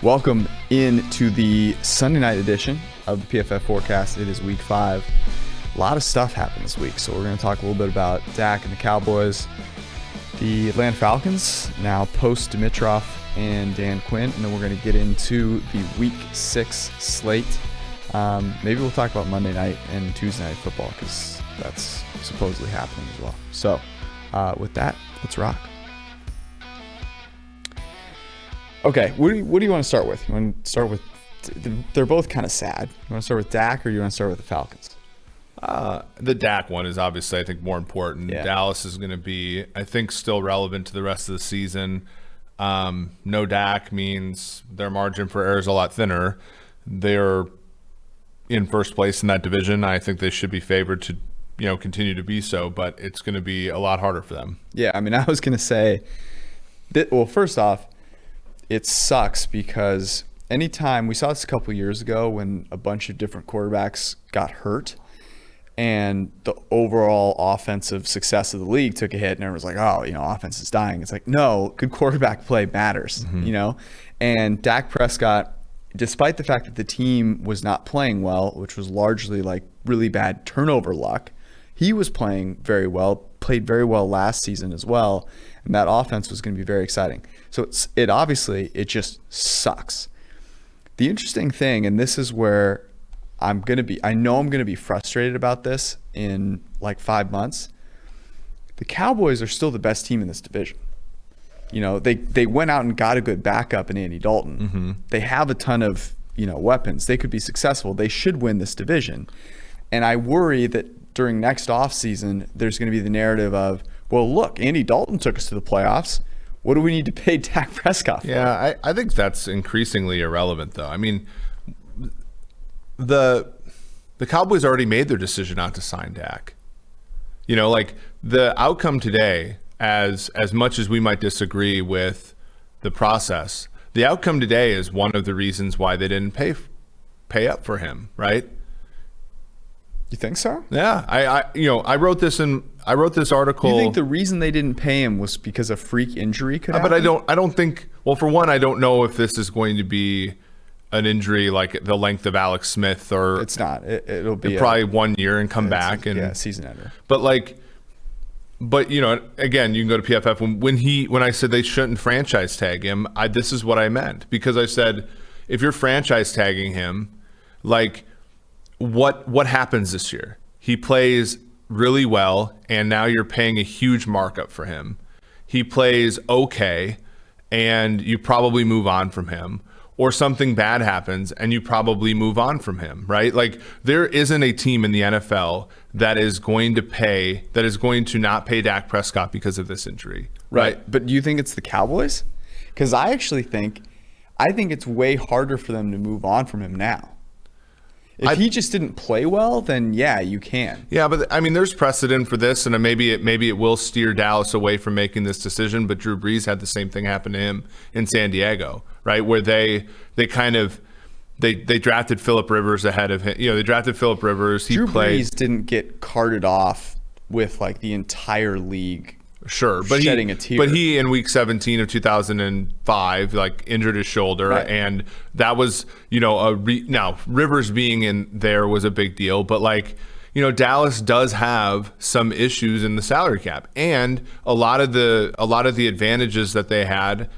Welcome into the Sunday night edition of the PFF Forecast. It is week 5. A lot of stuff happened this week, so we're going to talk a little bit about Dak and the Cowboys, the Atlanta Falcons, now post Dimitroff and Dan Quinn, and then we're going to get into the week 6 slate. Maybe we'll talk about Monday night and Tuesday night football because that's supposedly happening as well. So with that, let's rock. Okay, what do you want to start with? You want to start with, they're both kind of sad. You want to start with Dak or you want to start with the Falcons? The Dak one is obviously, I think, more important. Yeah. Dallas is going to be, I think, still relevant to the rest of the season. No Dak means their margin for error is a lot thinner. They're in first place in that division. I think they should be favored to, continue to be so, but it's going to be a lot harder for them. Yeah, I mean, I was going to say, well, first off, it sucks because anytime we saw this a couple of years ago when a bunch of different quarterbacks got hurt and the overall offensive success of the league took a hit and everyone was like, oh, offense is dying. It's like, no, good quarterback play matters, And Dak Prescott, despite the fact that the team was not playing well, which was largely like really bad turnover luck, he was playing very well, played very well last season as well. And that offense was going to be very exciting. So it obviously just sucks. The interesting thing, and this is where I know I'm going to be frustrated about this in like 5 months. The Cowboys are still the best team in this division. They went out and got a good backup in Andy Dalton. Mm-hmm. They have a ton of, weapons. They could be successful. They should win this division. And I worry that during next offseason, there's going to be the narrative of, well, look, Andy Dalton took us to the playoffs. What do we need to pay Dak Prescott for? Yeah, I think that's increasingly irrelevant, though. I mean, the Cowboys already made their decision not to sign Dak. The outcome today, as much as we might disagree with the process, the outcome today is one of the reasons why they didn't pay up for him, right? You think so? Yeah, I wrote this article. You think the reason they didn't pay him was because a freak injury could happen? But I don't think. Well, for one, I don't know if this is going to be an injury like the length of Alex Smith, or it's not. It'll be probably 1 year and come back season ender. But again, you can go to PFF when I said they shouldn't franchise tag him. This is what I meant, because I said if you're franchise tagging him, what happens this year? He plays really well, and now you're paying a huge markup for him. He plays okay, and you probably move on from him. Or something bad happens, and you probably move on from him, right? There isn't a team in the NFL that is going to not pay Dak Prescott because of this injury, right? But do you think it's the Cowboys? Because I actually think it's way harder for them to move on from him now. If he just didn't play well, then yeah, you can. Yeah, but I mean, there's precedent for this, and maybe it will steer Dallas away from making this decision. But Drew Brees had the same thing happen to him in San Diego, right? Where they drafted Phillip Rivers ahead of him. They drafted Phillip Rivers. Drew Brees didn't get carted off with the entire league. Sure, but shedding a tear. But he in week 17 of 2005 injured his shoulder, right. And that was now Rivers being in there was a big deal, but Dallas does have some issues in the salary cap, and a lot of the advantages that they had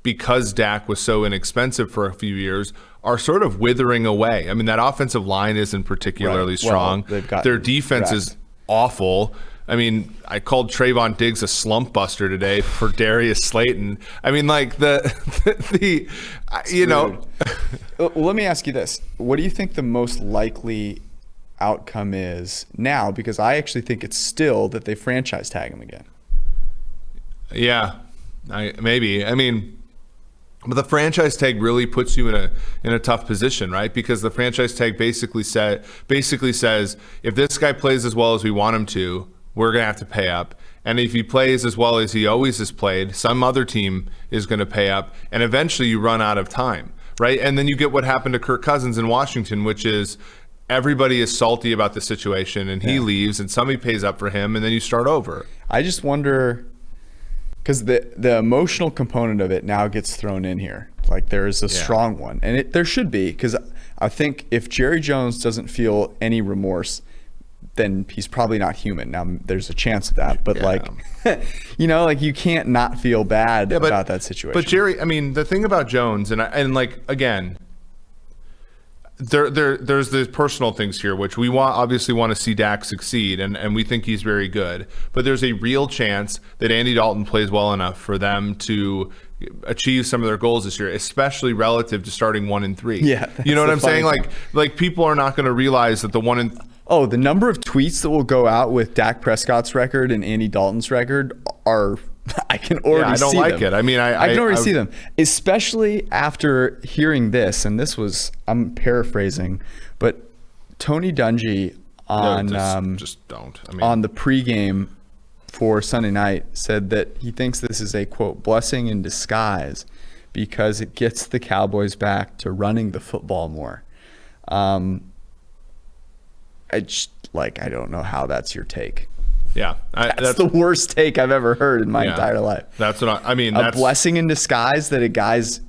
because Dak was so inexpensive for a few years are sort of withering away. I mean, that offensive line isn't particularly strong. Well, their defense is awful. I mean, I called Trayvon Diggs a slump buster today for Darius Slayton. I mean, Well, let me ask you this. What do you think the most likely outcome is now? Because I actually think it's still that they franchise tag him again. Yeah, maybe. I mean, but the franchise tag really puts you in a tough position, right? Because the franchise tag basically says if this guy plays as well as we want him to, we're going to have to pay up. And if he plays as well as he always has played, some other team is going to pay up. And eventually you run out of time, right? And then you get what happened to Kirk Cousins in Washington, which is everybody is salty about the situation, and he leaves, and somebody pays up for him, and then you start over. I just wonder, because the emotional component of it now gets thrown in here. Like there is a strong one, and there should be, because I think if Jerry Jones doesn't feel any remorse, then he's probably not human. Now there's a chance of that, but you can't not feel bad about that situation. But Jerry, I mean, the thing about Jones, and like again, there's the personal things here, which we obviously want to see Dak succeed, and we think he's very good. But there's a real chance that Andy Dalton plays well enough for them to achieve some of their goals this year, especially relative to starting 1-3. Yeah, you know what I'm saying? Like people are not going to realize that the number of tweets that will go out with Dak Prescott's record and Andy Dalton's record are, I can already see them. I don't like it. I mean, I can already see them, especially after hearing this. And this was, I'm paraphrasing, but Tony Dungy on just don't. I mean, on the pregame for Sunday night said that he thinks this is a, quote, blessing in disguise because it gets the Cowboys back to running the football more. I don't know how that's your take. Yeah. That's the worst take I've ever heard in my entire life. That's what I mean. A blessing in disguise that a guy's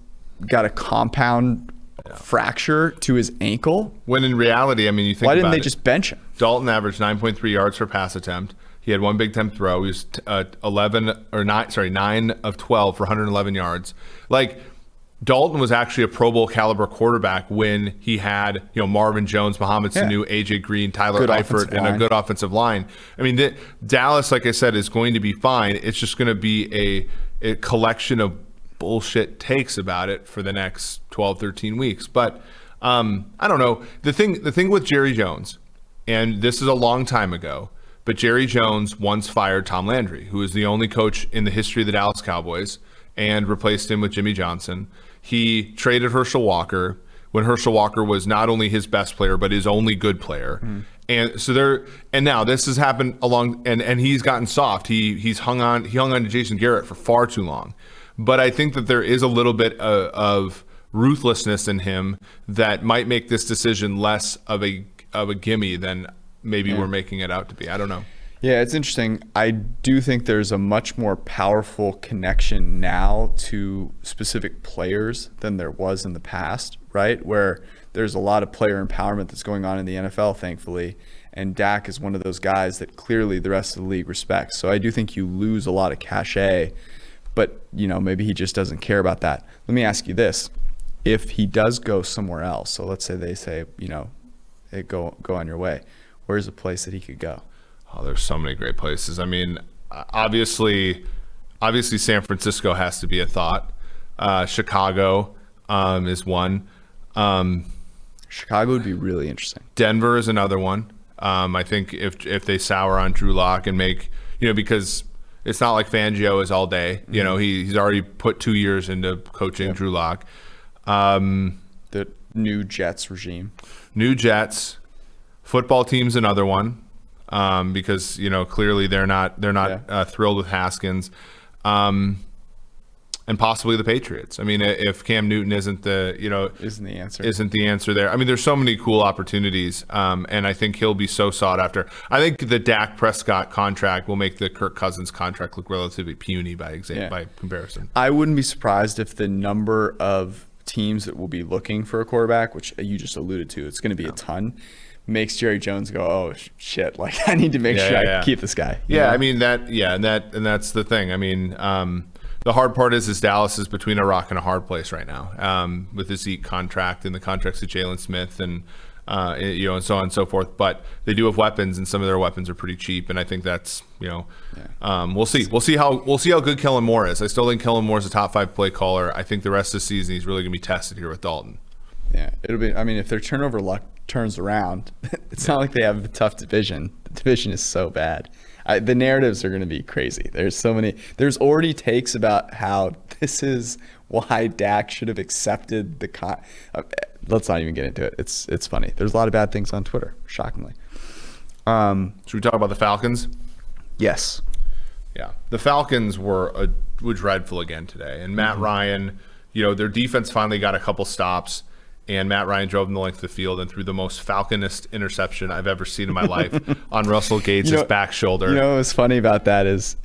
got a compound fracture to his ankle. When in reality, I mean, you think why didn't they just bench him? Dalton averaged 9.3 yards per pass attempt. He had one big time throw. He was 9 of 12 for 111 yards. Like, Dalton was actually a Pro Bowl caliber quarterback when he had, Marvin Jones, Mohamed Sanu, AJ Green, Tyler Eifert, and a good offensive line. I mean, Dallas, like I said, is going to be fine. It's just going to be a collection of bullshit takes about it for the next 12, 13 weeks. But I don't know. The thing with Jerry Jones, and this is a long time ago, but Jerry Jones once fired Tom Landry, who is the only coach in the history of the Dallas Cowboys, and replaced him with Jimmy Johnson. He traded Herschel Walker when Herschel Walker was not only his best player, but his only good player. And now this has happened and he's gotten soft. He hung on to Jason Garrett for far too long. But I think that there is a little bit of ruthlessness in him that might make this decision less of a gimme than maybe we're making it out to be. I don't know. Yeah, it's interesting. I do think there's a much more powerful connection now to specific players than there was in the past, right? Where there's a lot of player empowerment that's going on in the NFL, thankfully. And Dak is one of those guys that clearly the rest of the league respects. So I do think you lose a lot of cachet, but maybe he just doesn't care about that. Let me ask you this. If he does go somewhere else, so let's say they say, go on your way, where's a place that he could go? Oh, there's so many great places. I mean, obviously San Francisco has to be a thought. Chicago is one. Chicago would be really interesting. Denver is another one. I think if they sour on Drew Lock and make, because it's not like Fangio is all day. He's already put 2 years into coaching Drew Lock. The new Jets regime. New Jets. Football team's another one. Because clearly they're not thrilled with Haskins, and possibly the Patriots. I mean, if Cam Newton isn't the answer there. I mean, there's so many cool opportunities, and I think he'll be so sought after. I think the Dak Prescott contract will make the Kirk Cousins contract look relatively puny by comparison. I wouldn't be surprised if the number of teams that will be looking for a quarterback, which you just alluded to, it's going to be a ton, makes Jerry Jones go, oh shit, like I need to make sure I keep this guy. I mean and that's the thing. I mean, the hard part is Dallas is between a rock and a hard place right now, with the Zeke contract and the contracts of Jalen Smith and and so on and so forth. But they do have weapons, and some of their weapons are pretty cheap. And I think that's we'll see. We'll see how good Kellen Moore is. I still think Kellen Moore is a top 5 play caller. I think the rest of the season he's really gonna be tested here with Dalton. Yeah, it'll be. I mean, if their turnover luck turns around, it's not like they have a tough division. The division is so bad. The narratives are going to be crazy. There's already takes about how this is why Dak should have accepted the let's not even get into it. It's funny. There's a lot of bad things on Twitter, shockingly. Should we talk about the Falcons? Yes. Yeah, the Falcons were dreadful again today, and Matt Ryan. Their defense finally got a couple stops. And Matt Ryan drove them the length of the field and threw the most Falconist interception I've ever seen in my life on Russell Gates' back shoulder. What's funny about that is,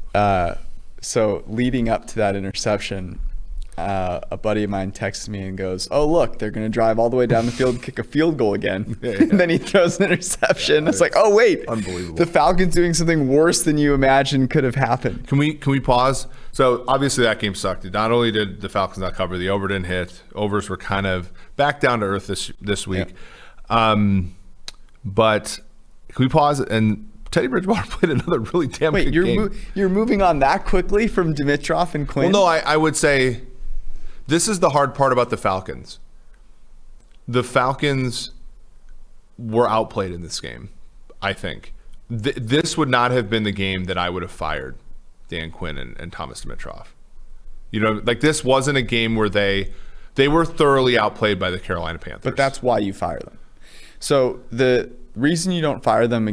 so leading up to that interception, a buddy of mine texts me and goes, "Oh, look, they're going to drive all the way down the field and kick a field goal again." Yeah. And then he throws an interception. It's like, oh, wait. Unbelievable. The Falcons doing something worse than you imagined could have happened. Can we pause? So obviously that game sucked. Not only did the Falcons not cover, the over didn't hit. Overs were kind of back down to earth this week. Yeah. But can we pause? And Teddy Bridgewater played another really damn good game. You're moving on that quickly from Dimitrov and Quinn? Well, no, I would say this is the hard part about the Falcons. The Falcons were outplayed in this game, I think. This would not have been the game that I would have fired Dan Quinn and Thomas Dimitrov. You know, like this wasn't a game where they were thoroughly outplayed by the Carolina Panthers. But that's why you fire them. So the reason you don't fire them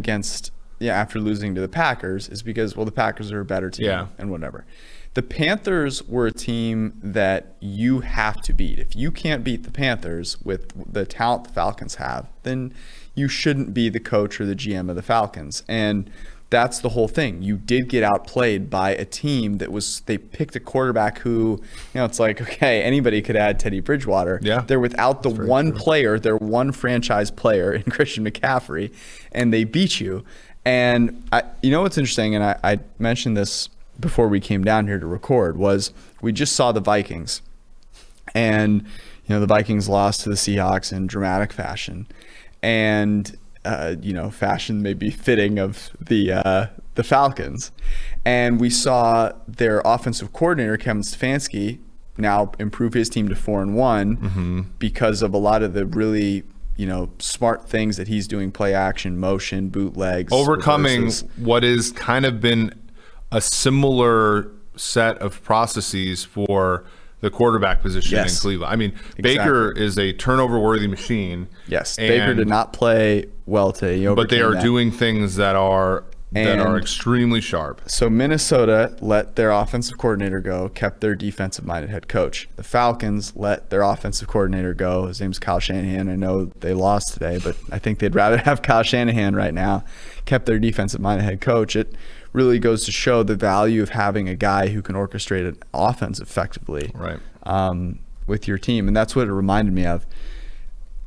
after losing to the Packers is because, well, the Packers are a better team and whatever. The Panthers were a team that you have to beat. If you can't beat the Panthers with the talent the Falcons have, then you shouldn't be the coach or the GM of the Falcons. And that's the whole thing. You did get outplayed by a team they picked a quarterback who, it's like, okay, anybody could add Teddy Bridgewater. Yeah. They're without the one player, their one franchise player in Christian McCaffrey, and they beat you. And what's interesting, and I mentioned this before we came down here to record, was we just saw the Vikings. And, the Vikings lost to the Seahawks in dramatic fashion. And fashion may be fitting of the Falcons. And we saw their offensive coordinator, Kevin Stefanski, now improve his team to 4-1 because of a lot of the really, smart things that he's doing, play action, motion, bootlegs. Overcoming reverses. what has kind of been a similar set of processes for the quarterback position in Cleveland. I mean, exactly. Baker is a turnover-worthy machine. Yes, Baker did not play well today. But they are doing things that are extremely sharp. So Minnesota let their offensive coordinator go, kept their defensive-minded head coach. The Falcons let their offensive coordinator go. His name's Kyle Shanahan. I know they lost today, but I think they'd rather have Kyle Shanahan right now. Kept their defensive-minded head coach. It really goes to show the value of having a guy who can orchestrate an offense effectively with your team. And that's what it reminded me of.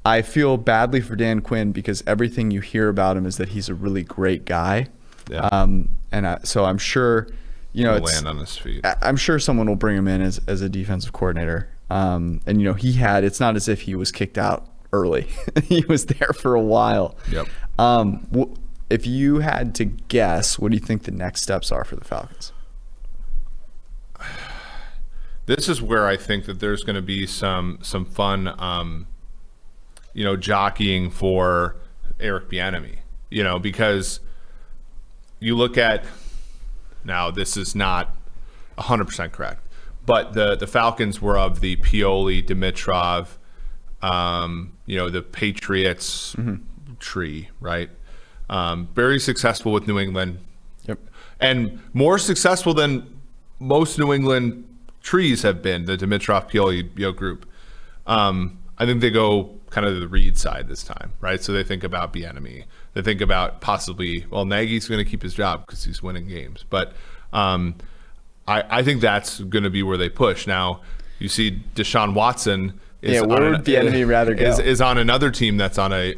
I feel badly for Dan Quinn because everything you hear about him is that he's a really great guy. Yeah. So I'm sure, land on his feet. I'm sure someone will bring him in as a defensive coordinator. It's not as if he was kicked out early. He was there for a while. Yep. If you had to guess, what do you think the next steps are for the Falcons? This is where I think that there's going to be some fun, jockeying for Eric Bieniemy. Because you look at now, this is not 100% correct, but the Falcons were of the Pioli, Dimitrov, the Patriots tree, right? Very successful with New England. Yep. And more successful than most New England trees have been, the Dimitrov Pioli group. I think they go kind of the Reed side this time, right? So they think about Bieniemy. They think about possibly, Nagy's going to keep his job because he's winning games. But I think that's going to be where they push. Now, you see Deshaun Watson is where would Bieniemy rather go? Is on another team that's on a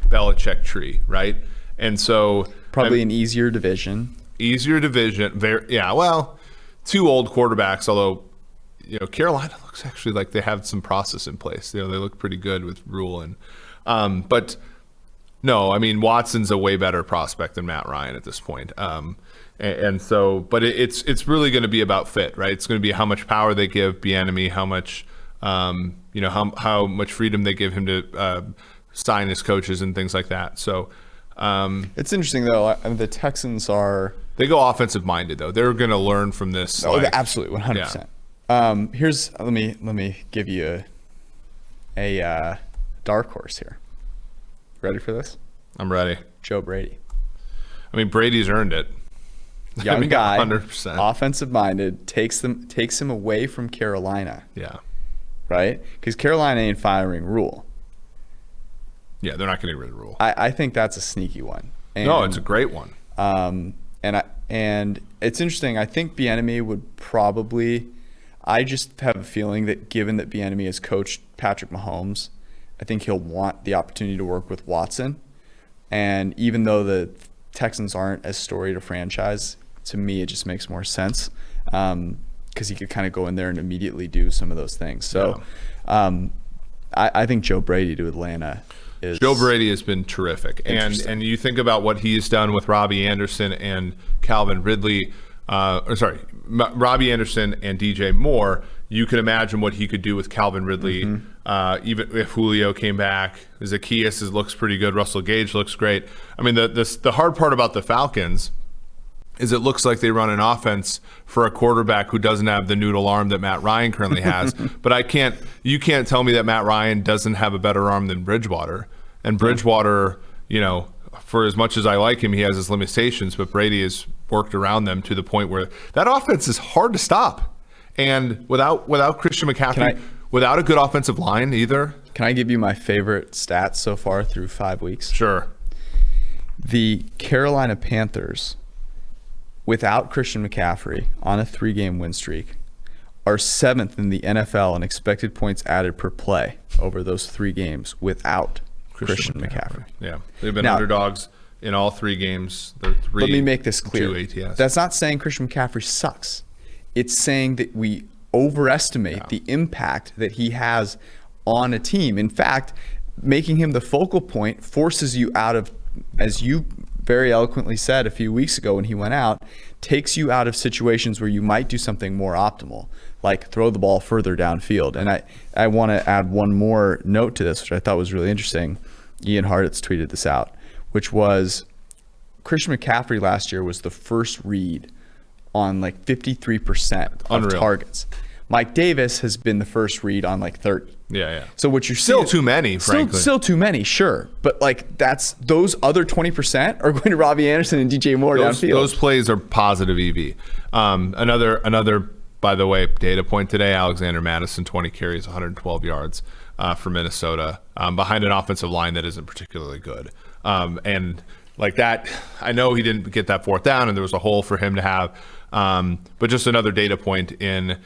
Belichick tree, right? And so probably an easier division. Two old quarterbacks, although Carolina looks actually like they have some process in place. They look pretty good with Rule and but no, I mean Watson's a way better prospect than Matt Ryan at this point. And so, but it's really going to be about fit, right? It's going to be how much power they give Bieniemy, how much how much freedom they give him to sign his coaches and things like that. So it's interesting though. The Texans they go offensive minded though. They're going to learn from this. Absolutely, 100%. Let me give you a dark horse here. Ready for this? I'm ready. Joe Brady. I mean, Brady's earned it. Young guy, 100%. offensive minded, takes him away from Carolina. Yeah. Right? Because Carolina ain't firing Rule. Yeah, they're not getting rid of Rule. I think that's a sneaky one. No, it's a great one. And it's interesting. I think Bieniemy would probably. I just have a feeling that given that Bieniemy has coached Patrick Mahomes, I think he'll want the opportunity to work with Watson. And even though the Texans aren't as storied a franchise, to me it just makes more sense because he could kind of go in there and immediately do some of those things. So I think Joe Brady to Atlanta is... Joe Brady has been terrific. And you think about what he's done with Robbie Anderson and Calvin Ridley, Robbie Anderson and DJ Moore. You can imagine what he could do with Calvin Ridley, even if Julio came back. Zacchaeus looks pretty good. Russell Gage looks great. I mean, the hard part about the Falcons is it looks like they run an offense for a quarterback who doesn't have the noodle arm that Matt Ryan currently has. But you can't tell me that Matt Ryan doesn't have a better arm than Bridgewater. And Bridgewater, for as much as I like him, he has his limitations, but Brady has worked around them to the point where that offense is hard to stop. And without Christian McCaffrey, without a good offensive line either. Can I give you my favorite stats so far through 5 weeks? Sure. The Carolina Panthers, without Christian McCaffrey on a 3-game win streak, are 7th in the NFL in expected points added per play over those 3 games without Christian McCaffrey. Yeah, they've been underdogs in all 3 games. They're 3. Let me make this clear. 2 ATS. That's not saying Christian McCaffrey sucks. It's saying that we overestimate the impact that he has on a team. In fact, making him the focal point forces you out of, as you very eloquently said a few weeks ago when he went out, takes you out of situations where you might do something more optimal, like throw the ball further downfield. And I want to add one more note to this, which I thought was really interesting. Ian Hartitz tweeted this out, which was Christian McCaffrey last year was the first read on like 53% of targets. Mike Davis has been the first read on like 30. Yeah. So what you're still too many, frankly. Still too many, sure. But like those other 20% are going to Robbie Anderson and DJ Moore downfield. Those plays are positive EV. Another, by the way, data point today, Alexander Mattison, 20 carries, 112 yards for Minnesota, behind an offensive line that isn't particularly good. And like that, I know he didn't get that 4th down and there was a hole for him to have. But just another data point in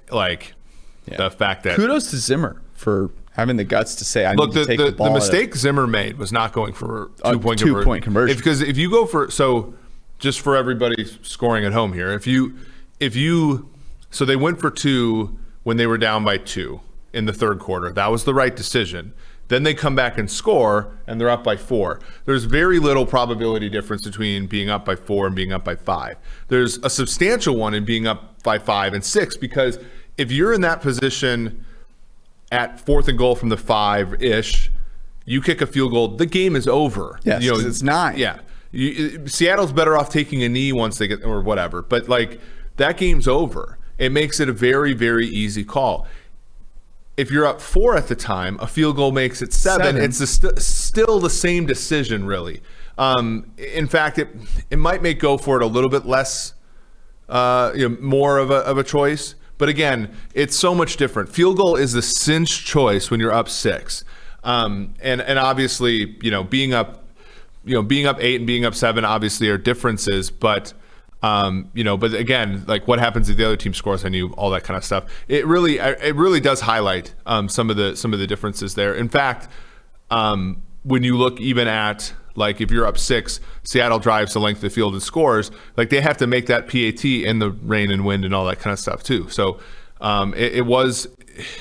the fact that... Kudos to Zimmer for having the guts to say, I need to take the ball. The mistake Zimmer made was not going for two-point conversion. Because if you go for... So just for everybody scoring at home here, so they went for 2 when they were down by 2 in the 3rd quarter. That was the right decision. Then they come back and score, and they're up by 4. There's very little probability difference between being up by 4 and being up by 5. There's a substantial one in being up by 5 and 6, because if you're in that position at 4th and goal from the 5-ish, you kick a field goal, the game is over. Yes, because it's 9. Yeah. Seattle's better off taking a knee once they get, or whatever. But like that game's over. It makes it a very, very easy call. If you're up 4 at the time, a field goal makes it 7. It's still the same decision, really. In fact, it might make go for it a little bit less, more of a choice. But again, it's so much different. Field goal is the cinch choice when you're up 6, and obviously, being up 8 and being up 7 obviously are differences, but. But again, like what happens if the other team scores on you, all that kind of stuff. It really does highlight some of the differences there. In fact, when you look even at like if you're up 6, Seattle drives the length of the field and scores, like they have to make that PAT in the rain and wind and all that kind of stuff too. So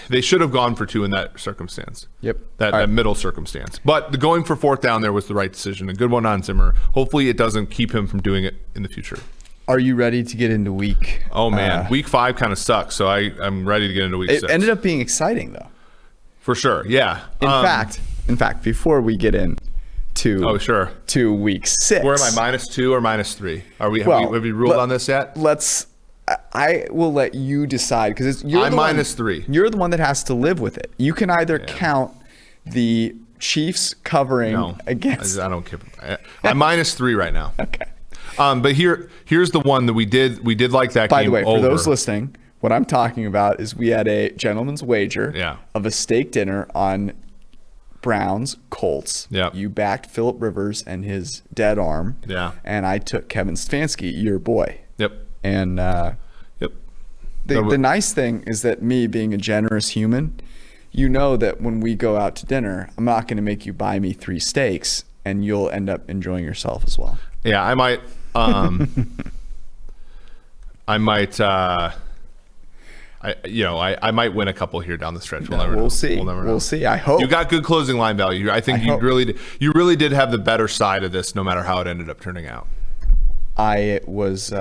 they should have gone for 2 in that circumstance. Yep. That middle circumstance. But the going for 4th down there was the right decision. A good one on Zimmer. Hopefully it doesn't keep him from doing it in the future. Are you ready to get into week? Oh man, week 5 kind of sucks, so I'm ready to get into week 6. It ended up being exciting though. For sure, yeah. In fact, before we get in to to week 6, where am I? -2 or -3? Have we ruled on this yet? I will let you decide because I'm -3. You're the one that has to live with it. You can either count the Chiefs covering against. I don't care. I'm -3 right now. Okay. But here's the one that we did like that game. By the way, for those listening, what I'm talking about is we had a gentleman's wager of a steak dinner on Browns Colts. Yeah. You backed Phillip Rivers and his dead arm. Yeah. And I took Kevin Stefanski, your boy. Yep. And The nice thing is that me being a generous human, you know that when we go out to dinner, I'm not going to make you buy me 3 steaks, and you'll end up enjoying yourself as well. Yeah, I might. I might. I might win a couple here down the stretch. We'll see. We'll see. I hope you got good closing line value. I think you really did have the better side of this, no matter how it ended up turning out. I was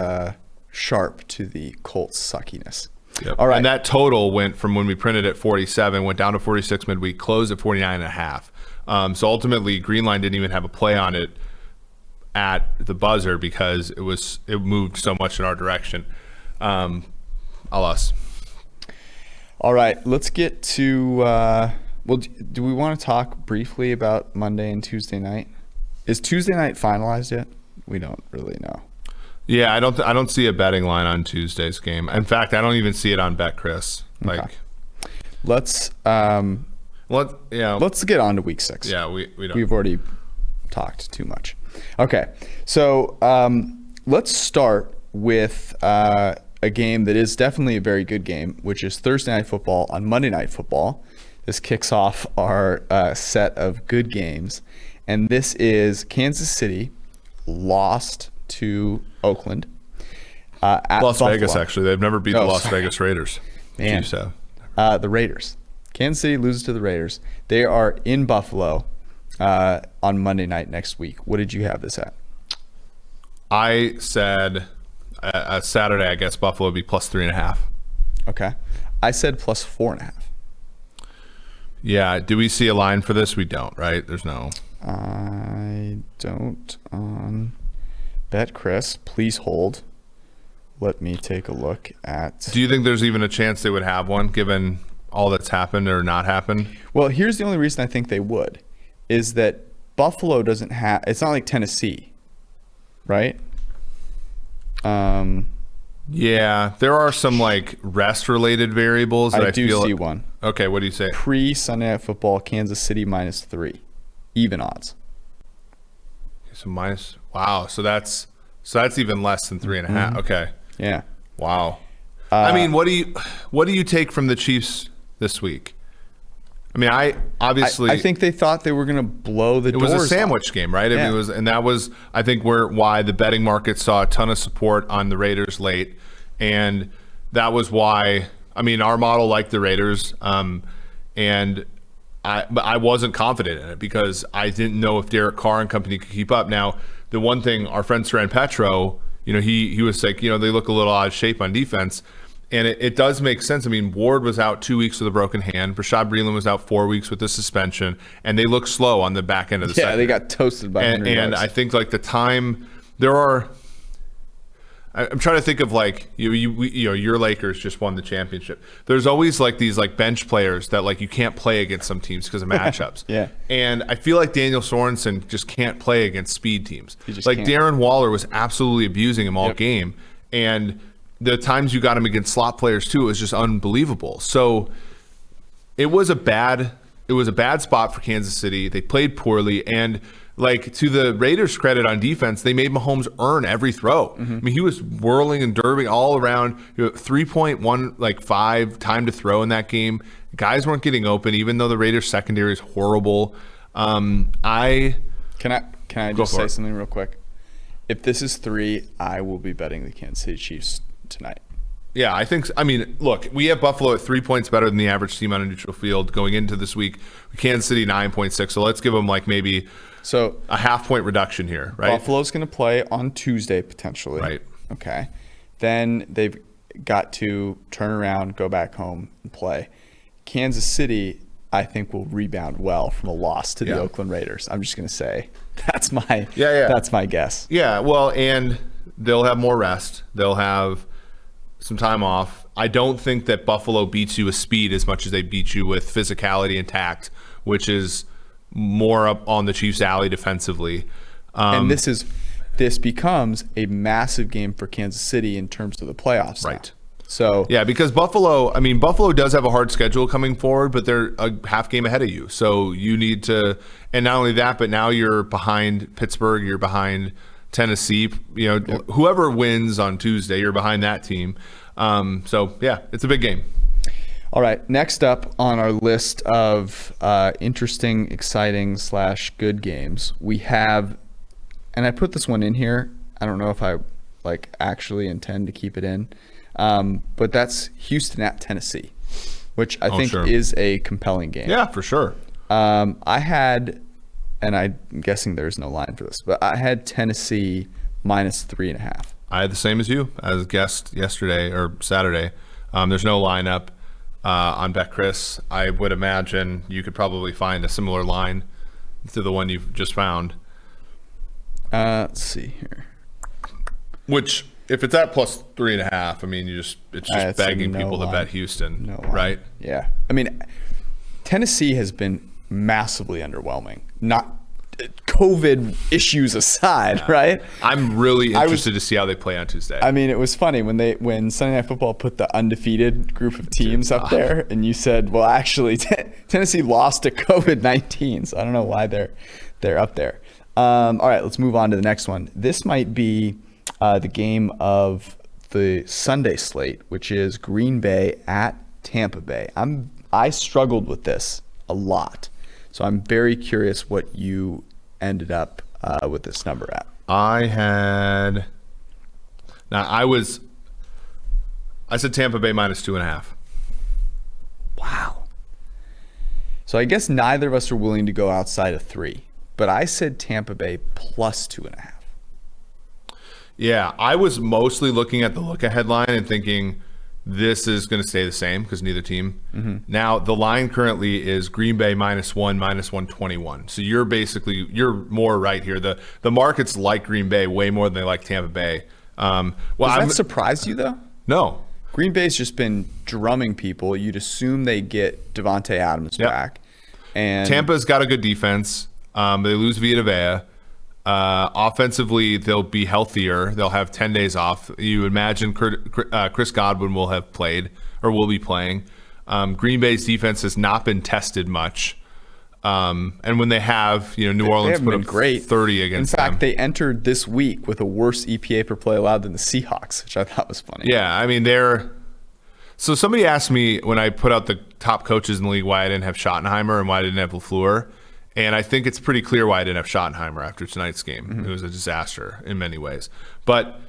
sharp to the Colts suckiness. Yep. All right. And that total went from when we printed at 47, went down to 46 midweek, closed at 49.5. So ultimately, Greenline didn't even have a play on it at the buzzer because it moved so much in our direction. Alas. All right, let's get to. Do we want to talk briefly about Monday and Tuesday night? Is Tuesday night finalized yet? We don't really know. Yeah, I don't see a betting line on Tuesday's game. In fact, I don't even see it on BetChris. Okay. Let's get on to week 6. Yeah, we've already talked too much. Okay, so let's start with a game that is definitely a very good game, which is Thursday Night Football on Monday Night Football. This kicks off our set of good games, and this is Kansas City lost to Oakland. At Las Buffalo. Vegas, actually. They've never beat the Las Vegas Raiders. Man. The Raiders. Kansas City loses to the Raiders. They are in Buffalo on Monday night next week. What did you have this at? I said Saturday, I guess Buffalo would be plus 3.5. Okay. I said plus 4.5. Yeah. Do we see a line for this? We don't, right? There's no. I don't on BetChris. Please hold. Let me take a look at. Do you think there's even a chance they would have one given all that's happened or not happened? Well, here's the only reason I think they would is that Buffalo doesn't have. It's not like Tennessee, right? Yeah, there are some like rest related variables that I do feel see one. Okay, what do you say? Pre-Sunday Night Football, Kansas City -3, even odds. So minus. Wow. So that's even less than 3.5. Mm-hmm. Okay. Yeah. Wow. I mean, what do you take from the Chiefs this week? I mean, I think they thought they were going to blow the doors. It was a sandwich game, right? Yeah. That was I think why the betting market saw a ton of support on the Raiders late, and that was why. I mean, our model liked the Raiders, but I wasn't confident in it because I didn't know if Derek Carr and company could keep up. Now, the one thing our friend Saran Petro, he was like, they look a little out of shape on defense. And it does make sense. I mean, Ward was out 2 weeks with a broken hand. Rashad Breeland was out 4 weeks with a suspension. And they look slow on the back end of the second. Yeah, they got toasted by Henry And Ruggs. I think like the time, I'm trying to think of like, your Lakers just won the championship. There's always like these like bench players that like you can't play against some teams because of matchups. Yeah. And I feel like Daniel Sorensen just can't play against speed teams. Like can't. Darren Waller was absolutely abusing him all game. And the times you got him against slot players too, it was just unbelievable. So it was a bad spot for Kansas City. They played poorly, and like to the Raiders' credit on defense, they made Mahomes earn every throw. I mean, he was whirling and derving all around. 3.15 time to throw in that game. Guys weren't getting open, even though the Raiders' secondary is horrible. Can I just say something real quick? If this is 3, I will be betting the Kansas City Chiefs tonight. Yeah, I think. I mean, look, we have Buffalo at 3 points better than the average team on a neutral field going into this week. Kansas City 9.6. So let's give them like maybe a half-point reduction here, right? Buffalo's going to play on Tuesday potentially. Right. Okay. Then they've got to turn around, go back home, and play. Kansas City, I think, will rebound well from a loss to the Oakland Raiders. I'm just going to say that's my guess. Yeah. Well, and they'll have more rest. They'll have some time off. I don't think that Buffalo beats you with speed as much as they beat you with physicality and tact, which is more up on the Chiefs' alley defensively. And this becomes a massive game for Kansas City in terms of the playoffs. Right. Now. So yeah, because Buffalo does have a hard schedule coming forward, but they're a half game ahead of you. So you need to, and not only that, but now you're behind Pittsburgh, you're behind Tennessee. Whoever wins on Tuesday, you're behind that team. So yeah, it's a big game. All right, next up on our list of interesting, exciting / good games, we have, and I put this one in here. I don't know if I actually intend to keep it in, but that's Houston at Tennessee, which I think is a compelling game. Yeah, for sure. I had, and I'm guessing there's no line for this, but I had Tennessee -3.5. I had the same as you, as guessed yesterday or Saturday. There's no lineup on BetChris. I would imagine you could probably find a similar line to the one you've just found. Let's see here. Which, if it's at +3.5, I mean, it's just begging people to bet Houston, right? Yeah. I mean, Tennessee has been massivly underwhelming. Not COVID issues aside, right? I'm really interested to see how they play on Tuesday. I mean, it was funny when Sunday Night Football put the undefeated group of teams up there, and you said, well, actually, Tennessee lost to COVID-19, so I don't know why they're up there. All right, let's move on to the next one. This might be the game of the Sunday slate, which is Green Bay at Tampa Bay. I struggled with this a lot, so I'm very curious what you ended up with this number at. I said Tampa Bay -2.5. Wow. So I guess neither of us are willing to go outside of 3, but I said Tampa Bay +2.5. Yeah, I was mostly looking at the look-ahead line and thinking this is going to stay the same because neither team. Mm-hmm. Now, the line currently is Green Bay -1, -121. So you're more right here. The markets like Green Bay way more than they like Tampa Bay. Does that surprise you, though? No. Green Bay's just been drumming people. You'd assume they get Devontae Adams back. And Tampa's got a good defense. They lose Vita Vea. Offensively, they'll be healthier. They'll have 10 days off. You imagine Chris Godwin will have played or will be playing. Green Bay's defense has not been tested much. And when they have, New Orleans put up great 30 against them. In fact, they entered this week with a worse EPA per play allowed than the Seahawks, which I thought was funny. Yeah, I mean, so somebody asked me when I put out the top coaches in the league why I didn't have Schottenheimer and why I didn't have LaFleur. And I think it's pretty clear why I didn't have Schottenheimer after tonight's game. Mm-hmm. It was a disaster in many ways. But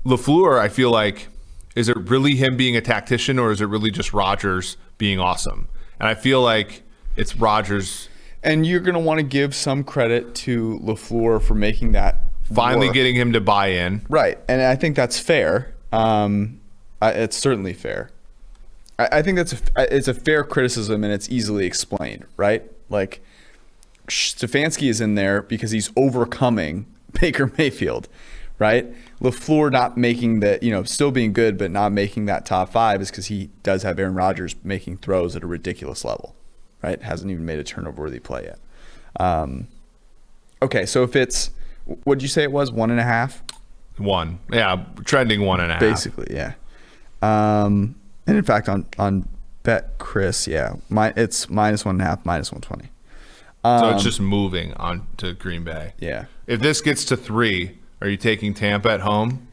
LaFleur, I feel like, is it really him being a tactician or is it really just Rodgers being awesome? And I feel like it's Rodgers. And you're going to want to give some credit to LaFleur for making that finally getting him to buy in. Right. And I think that's fair. It's certainly fair. I think it's a fair criticism and it's easily explained, right? Like, Stefanski is in there because he's overcoming Baker Mayfield, right? LaFleur not making still being good, but not making that top 5 is because he does have Aaron Rodgers making throws at a ridiculous level, right? Hasn't even made a turnover-worthy play yet. Okay, so if it's, what'd you say it was, 1.5? 1, yeah, trending 1.5. Basically, yeah. And in fact, on BetChris, yeah, it's -1.5, -120. So it's just moving on to Green Bay. Yeah. If this gets to 3, are you taking Tampa at home?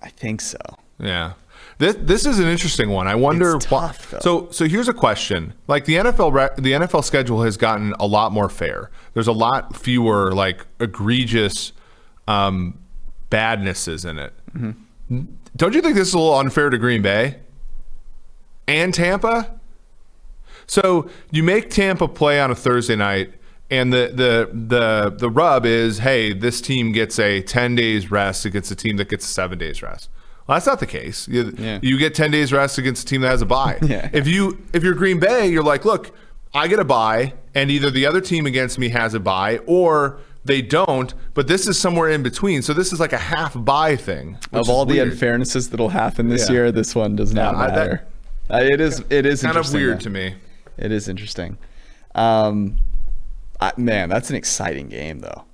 I think so. Yeah. This is an interesting one. I wonder. It's tough, though. So here's a question. Like the NFL schedule has gotten a lot more fair. There's a lot fewer egregious badnesses in it. Mm-hmm. Don't you think this is a little unfair to Green Bay and Tampa? So you make Tampa play on a Thursday night, and the rub is, hey, this team gets a 10 days rest against a team that gets a 7 days rest. Well, that's not the case. You get 10 days rest against a team that has a bye. Yeah. If you're Green Bay, you're like, look, I get a bye, and either the other team against me has a bye, or they don't, but this is somewhere in between. So this is like a half bye thing. Of all the unfairnesses that'll happen this year, this one does not matter. It is kind of weird to me. It is interesting. Man, that's an exciting game, though.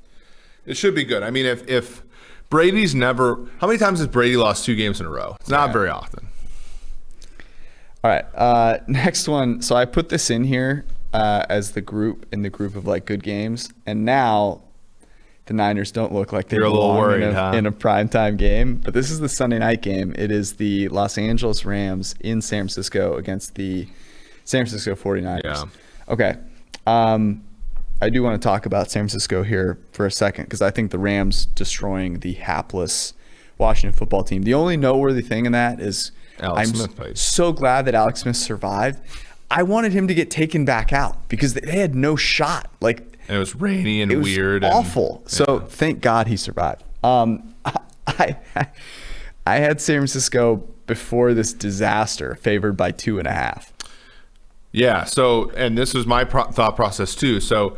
It should be good. I mean, if Brady's never... How many times has Brady lost 2 games in a row? It's not very often. All right. Next one. So I put this in here as in the group of good games. And now the Niners don't look like they You're a little belong worried, in a primetime game. But this is the Sunday night game. It is the Los Angeles Rams in San Francisco against the San Francisco 49ers. Yeah. Okay. I do want to talk about San Francisco here for a second because I think the Rams destroying the hapless Washington football team. The only noteworthy thing in that is I'm so glad that Alex Smith survived. I wanted him to get taken back out because they had no shot. Like, and it was rainy and weird. Awful. And, so thank God he survived. I had San Francisco before this disaster favored by 2.5. Yeah. So, and this was my thought process too. So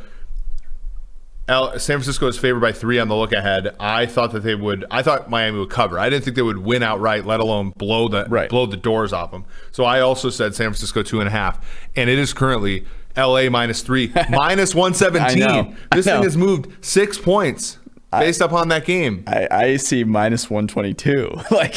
San Francisco is favored by 3 on the look ahead. I thought Miami would cover. I didn't think they would win outright, let alone blow the doors off them. So I also said San Francisco 2.5, and it is currently LA -3, -117. This thing has moved 6 points based upon that game. I see -122. Like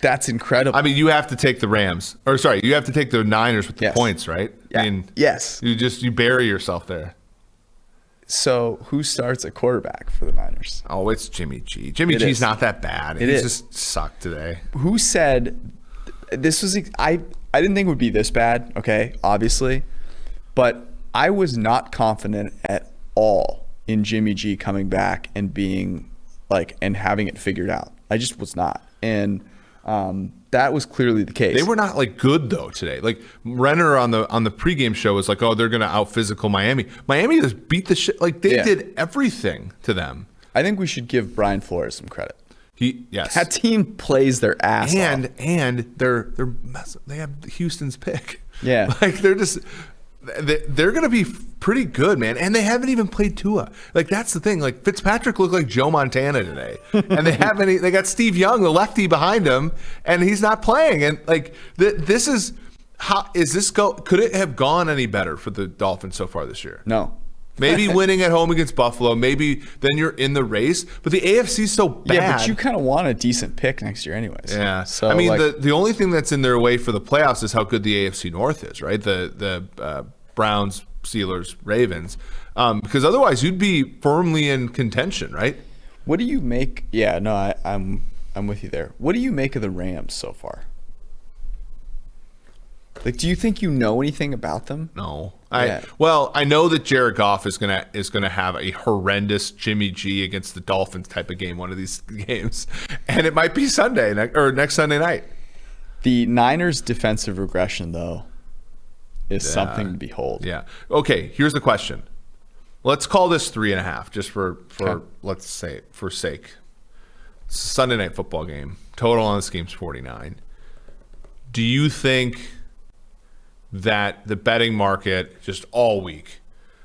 that's incredible. I mean, you have to take the Rams, you have to take the Niners with the points, right? Yeah. I mean, yes. You bury yourself there. So who starts at quarterback for the Niners? Oh, it's Jimmy G. Jimmy G's not that bad. He just sucked today. Who said this was? I didn't think it would be this bad. Okay, obviously, but I was not confident at all in Jimmy G coming back and being and having it figured out. I just was not, and that was clearly the case. They were not good though today. Like Renner on the pregame show was like, oh, they're gonna out physical Miami. Miami just beat the shit. Like they did everything to them. I think we should give Brian Flores some credit. Yes. That team plays their ass off. And they have Houston's pick. Yeah. They're going to be pretty good, man. And they haven't even played Tua. That's the thing. Fitzpatrick looked like Joe Montana today. And they got Steve Young, the lefty, behind him, and he's not playing. And this is could it have gone any better for the Dolphins so far this year? No. Maybe winning at home against Buffalo. Maybe then you're in the race. But the AFC is so bad. Yeah, but you kind of want a decent pick next year anyways. Yeah. So I mean, the only thing that's in their way for the playoffs is how good the AFC North is, right? The Browns, Steelers, Ravens. Because otherwise you'd be firmly in contention, right? What do you make? Yeah, no, I'm with you there. What do you make of the Rams so far? Do you think you know anything about them? No. I know that Jared Goff is gonna have a horrendous Jimmy G against the Dolphins type of game, one of these games, and it might be next Sunday night. The Niners' defensive regression, though, is something to behold. Yeah. Okay. Here's the question. Let's call this 3.5, just for let's say for sake. It's a Sunday night football game. Total on this game's 49. Do you think that the betting market just all week,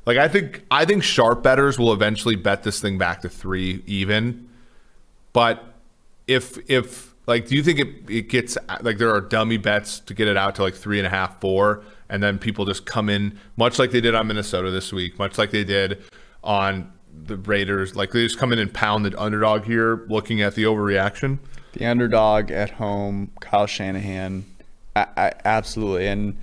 I think sharp bettors will eventually bet this thing back to 3 even, but if do you think it gets there are dummy bets to get it out to 3.5, 4, and then people just come in much like they did on Minnesota this week, much like they did on the Raiders, they just come in and pound the underdog here, looking at the overreaction. The underdog at home, Kyle Shanahan, I absolutely. And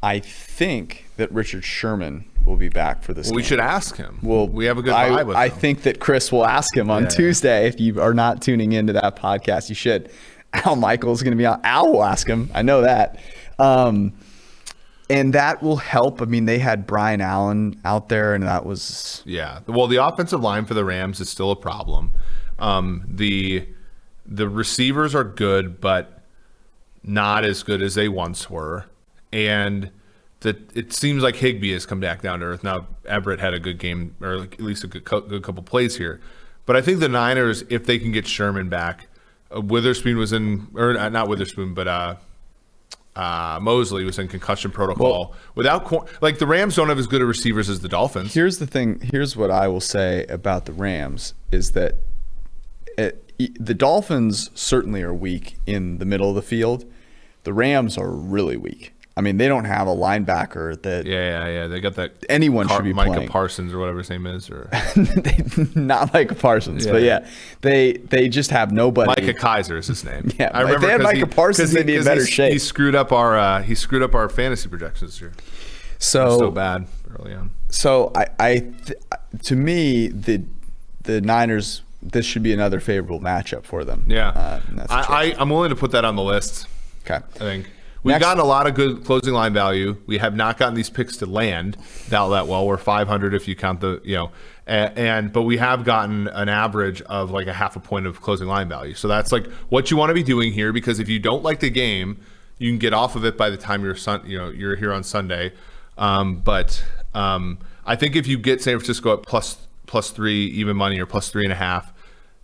I think that Richard Sherman will be back for this game. We should ask him. Well, we have a good vibe with him. I think that Chris will ask him on Tuesday. If you are not tuning into that podcast, you should. Al Michaels is going to be on. Al will ask him. I know that. And that will help. I mean, they had Brian Allen out there, and that was... Yeah. Well, the offensive line for the Rams is still a problem. The receivers are good, but not as good as they once were. And it seems like Higbee has come back down to earth. Now, Everett had a good game, or at least a good couple plays here. But I think the Niners, if they can get Sherman back, Witherspoon was in... Or not Witherspoon, but... Mosley was in concussion protocol. The Rams don't have as good of receivers as the Dolphins. Here's the thing. Here's what I will say about the Rams is that the Dolphins certainly are weak in the middle of the field. The Rams are really weak. I mean, they don't have a linebacker that... Yeah. They got that... Anyone should be Micah playing. Parsons or whatever his name is. Or Not Micah Parsons, but they just have nobody. Micah Kaiser is his name. Yeah, I remember if they had Micah Parsons, they'd be in better shape. He screwed up our fantasy projections this year. so bad early on. So to me, the Niners, this should be another favorable matchup for them. Yeah, I'm willing to put that on the list. Okay, I think we've gotten a lot of good closing line value. We have not gotten these picks to land that well. We're 500 if you count the but we have gotten an average of like a half a point of closing line value. So that's like what you want to be doing here, because if you don't like the game, you can get off of it by the time you're here on Sunday. But I think if you get San Francisco at plus 3 even money or plus 3.5,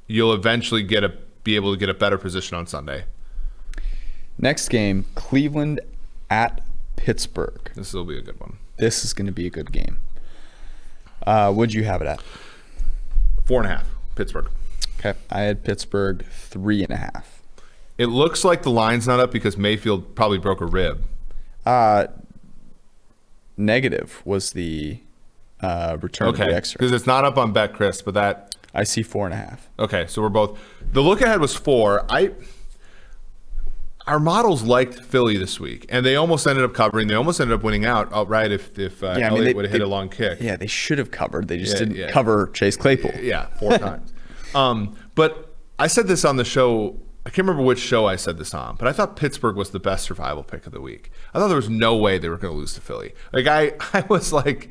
you'll eventually be able to get a better position on Sunday. Next game, Cleveland at Pittsburgh. This will be a good one. This is going to be a good game. What'd you have it at? 4.5, Pittsburgh. Okay, I had Pittsburgh 3.5. It looks like the line's not up because Mayfield probably broke a rib. Negative was the return of the extra. Because it's not up on BetCris, but that... I see 4.5. Okay, so we're both... The look ahead was 4. Our models liked Philly this week, and they almost ended up covering. They almost ended up winning outright if Elliott would have hit a long kick. Yeah, they should have covered. They just didn't cover Chase Claypool. Yeah, 4 times. But I said this on the show. I can't remember which show I said this on, but I thought Pittsburgh was the best survival pick of the week. I thought there was no way they were going to lose to Philly. Like I was like,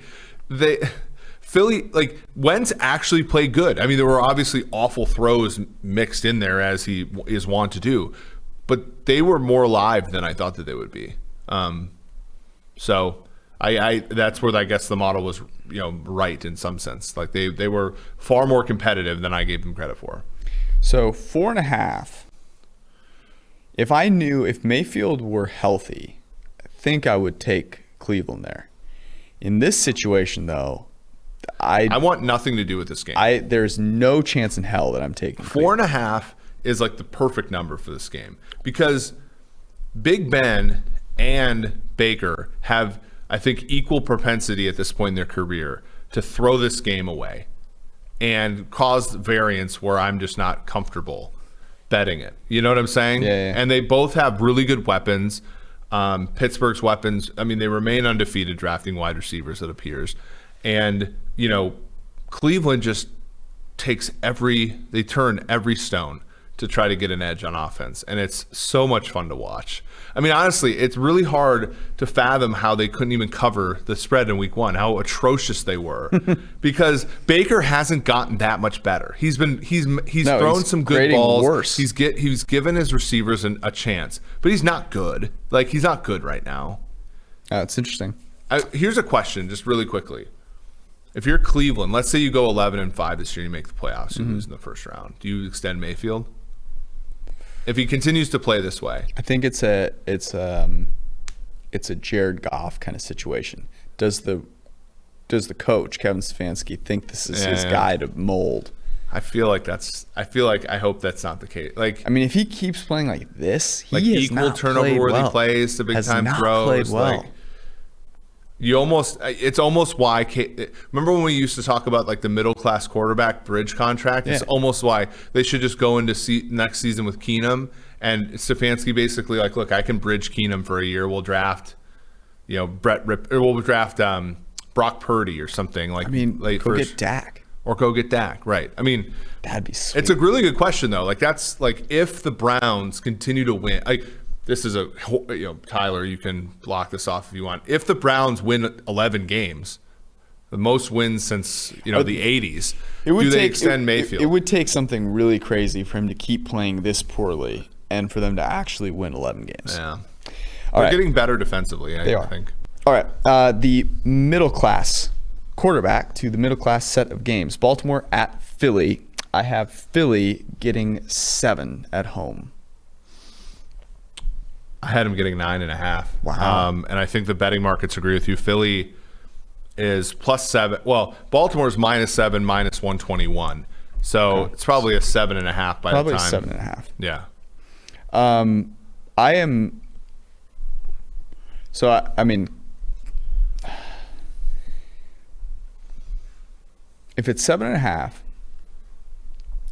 Philly, like Wentz actually played good. I mean, there were obviously awful throws mixed in there as he is wont to do, but they were more alive than I thought that they would be. So I that's where I guess the model was right in some sense. Like they were far more competitive than I gave them credit for. So 4.5. If Mayfield were healthy, I think I would take Cleveland there. In this situation, though, I want nothing to do with this game. There's no chance in hell that I'm taking 4.5 is like the perfect number for this game, because Big Ben and Baker have, I think, equal propensity at this point in their career to throw this game away and cause variance where I'm just not comfortable betting it. You know what I'm saying? Yeah. And they both have really good weapons. Pittsburgh's weapons, I mean, they remain undefeated drafting wide receivers, it appears. And, Cleveland just they turn every stone to try to get an edge on offense. And it's so much fun to watch. I mean, honestly, it's really hard to fathom how they couldn't even cover the spread in week 1, how atrocious they were, because Baker hasn't gotten that much better. He's thrown some good balls. Worse. He's given his receivers a chance, but he's not good. Like, he's not good right now. It's interesting. Here's a question, just really quickly. If you're Cleveland, let's say you go 11-5 this year, you make the playoffs, you lose in the first round. Do you extend Mayfield? If he continues to play this way, I think it's a Jared Goff kind of situation. Does the coach Kevin Stefanski think this is his guy to mold? I hope that's not the case. Like, I mean, if he keeps playing like this, he like has equal not turnover worthy well. plays to big has time not throws. Played well. Like, it's almost why. Remember when we used to talk about like the middle class quarterback bridge contract? It's almost why they should just go into next season with Keenum, and Stefanski basically like, look, I can bridge Keenum for a year. We'll draft, we'll draft Brock Purdy or something like. I mean, get Dak or go get Dak, right? I mean, that'd be sweet. It's a really good question though. Like that's like if the Browns continue to win, like. This is Tyler, you can block this off if you want. If the Browns win 11 games, the most wins since, the 80s, they extend Mayfield? It would take something really crazy for him to keep playing this poorly and for them to actually win 11 games. Yeah. They're getting better defensively, I think. All right. The middle class quarterback to the middle class set of games. Baltimore at Philly. I have Philly getting 7 at home. I had him getting 9.5. Wow. And I think the betting markets agree with you. Philly is +7. Well, Baltimore's -7, -121. So it's probably a 7.5 by the time. Probably 7.5. Yeah. I am. So I mean, if it's 7.5,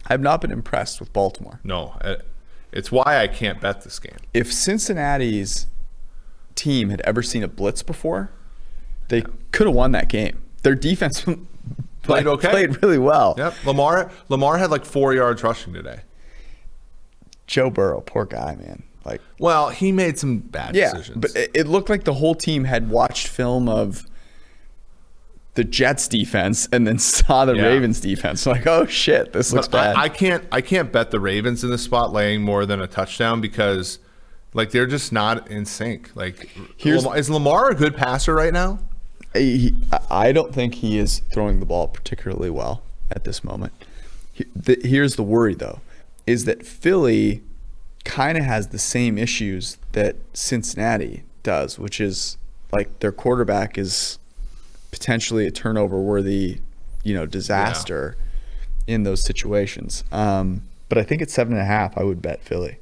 I've not been impressed with Baltimore. No. It's why I can't bet this game. If Cincinnati's team had ever seen a blitz before, They could have won that game. Their defense Played okay. Played really well. Yep. Lamar had like 4 yards rushing today. Joe Burrow, poor guy, man. Like, well, he made some bad decisions. But it looked like the whole team had watched film of the Jets defense and then saw the Ravens defense. Like, oh shit, this looks bad. I can't bet the Ravens in this spot laying more than a touchdown because like they're just not in sync. Like, is Lamar a good passer right now? I don't think he is throwing the ball particularly well at this moment. Here's the worry, though, is that Philly kind of has the same issues that Cincinnati does, which is like their quarterback is potentially a turnover-worthy, disaster in those situations. But I think at 7.5, I would bet Philly.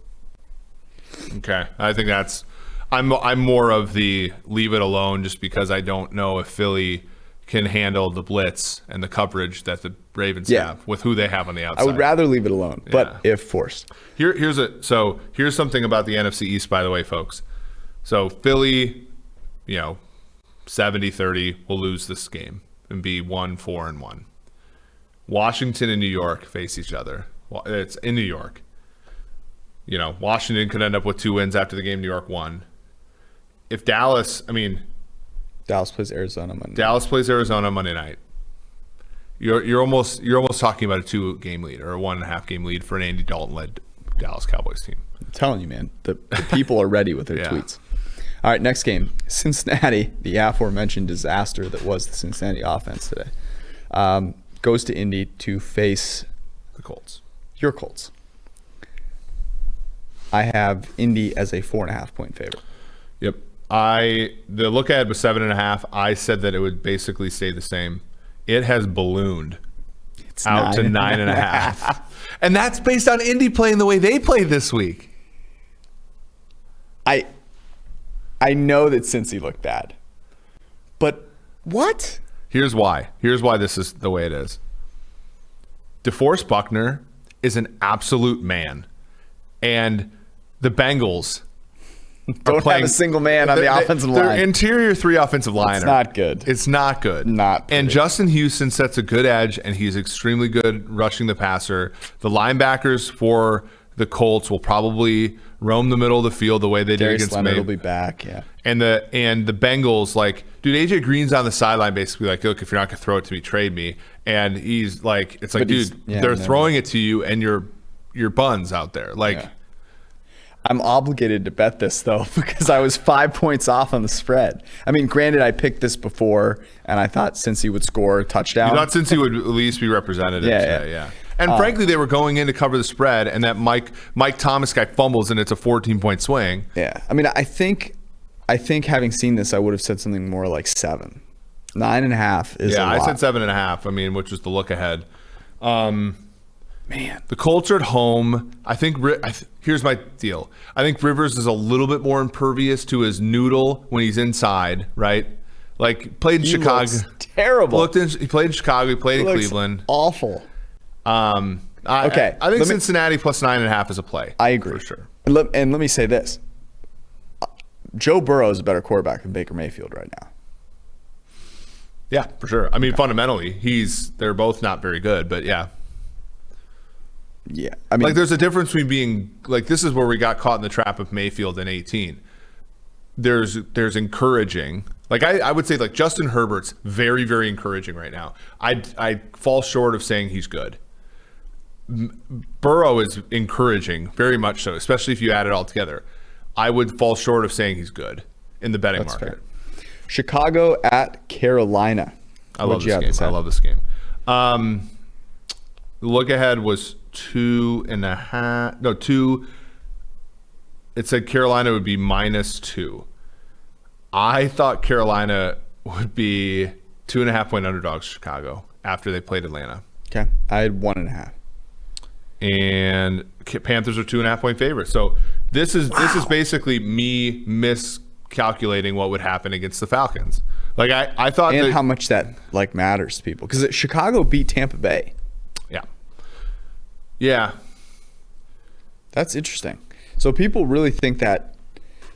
Okay, I think that's. I'm more of the leave it alone just because I don't know if Philly can handle the blitz and the coverage that the Ravens have with who they have on the outside. I would rather leave it alone, but if forced. Here's something about the NFC East, by the way, folks. So Philly, 70-30 will lose this game and be 1-4-1. Washington and New York face each other. It's in New York. Washington could end up with 2 wins after the game. New York won. If Dallas plays Arizona Monday. Dallas plays Arizona Monday night. You're almost talking about a 2-game lead or a 1.5-game lead for an Andy Dalton-led Dallas Cowboys team. I'm telling you, man, the people are ready with their tweets. All right, next game, Cincinnati, the aforementioned disaster that was the Cincinnati offense today, goes to Indy to face the Colts. Your Colts. I have Indy as a 4.5-point favorite. Yep. The look ahead was 7.5. I said that it would basically stay the same. It has ballooned out to 9.5. And that's based on Indy playing the way they played this week. I know that Cincy looked bad. But what? Here's why. Here's why this is the way it is. DeForest Buckner is an absolute man. And the Bengals don't have a single man on the offensive line. Their interior 3 offensive line. It's not good. It's not good. Not pretty. And Justin Houston sets a good edge, and he's extremely good rushing the passer. The linebackers for the Colts will probably roam the middle of the field the way they did against Leonard will be back, yeah. And the Bengals, like, dude, AJ Green's on the sideline basically like, look, if you're not going to throw it to me, trade me. And he's like, it's like, dude, they're throwing it to you, and your buns out there. Like, yeah. I'm obligated to bet this, though, because I was 5 points off on the spread. I mean, granted, I picked this before, and I thought Cincy would score a touchdown. You thought Cincy would at least be representative. Yeah. And frankly, they were going in to cover the spread, and that Mike Thomas guy fumbles, and it's a 14-point swing. Yeah. I mean, I think having seen this, I would have said something more like 7. 9.5 is a lot. I said 7.5, I mean, which was the look ahead. Man, the Colts are at home. I think here's my deal. I think Rivers is a little bit more impervious to his noodle when he's inside, right? Like played in Chicago. Terrible. He played in Chicago. He played in Cleveland. Awful. Okay. I think Cincinnati plus 9.5 is a play. I agree for sure. And let me say this: Joe Burrow is a better quarterback than Baker Mayfield right now. Yeah, for sure. I mean, fundamentally, they're both not very good, but yeah. Yeah, I mean, like there's a difference between being like this is where we got caught in the trap of Mayfield in 2018. There's encouraging. Like I would say like Justin Herbert's very, very encouraging right now. I fall short of saying he's good. Burrow is encouraging, very much so, especially if you add it all together. I would fall short of saying he's good in the betting market. Fair. Chicago at Carolina. I love this game. The look ahead was 2.5. No, 2. It said Carolina would be -2. I thought Carolina would be 2.5-point underdogs Chicago after they played Atlanta. Okay. I had 1.5. And Panthers are 2.5-point favorites. So this is basically me miscalculating what would happen against the Falcons. Like I thought, and how much that like matters to people because Chicago beat Tampa Bay. Yeah, that's interesting. So people really think that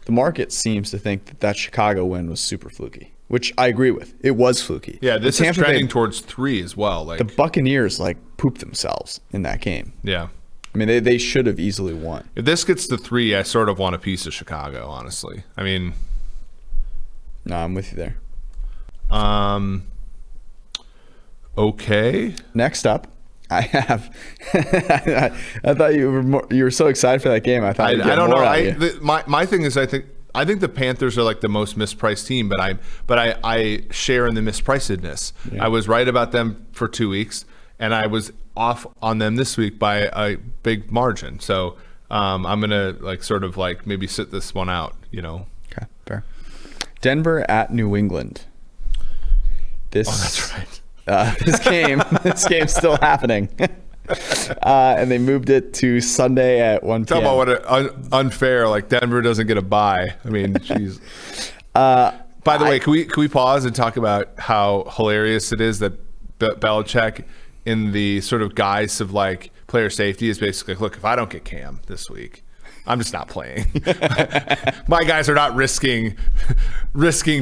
the market seems to think that Chicago win was super fluky. which I agree with. It was fluky. Yeah, this is trending towards 3 as well. Like the Buccaneers pooped themselves in that game. Yeah. I mean, they should have easily won. If this gets to 3, I sort of want a piece of Chicago, honestly. I mean, no, I'm with you there. Okay. Next up, I have. I thought you were so excited for that game. I thought I don't know. My thing is, I think the Panthers are like the most mispriced team, but I share in the mispricedness. Yeah. I was right about them for 2 weeks, and I was off on them this week by a big margin. So I'm gonna maybe sit this one out. Okay, fair. Denver at New England. That's right. This game's still happening. And they moved it to Sunday at 1 p.m. Talk about what unfair. Like Denver doesn't get a bye. I mean, jeez. By the way, can we pause and talk about how hilarious it is that Belichick, in the sort of guise of like player safety, is basically, look, if I don't get Cam this week, I'm just not playing. My guys are not risking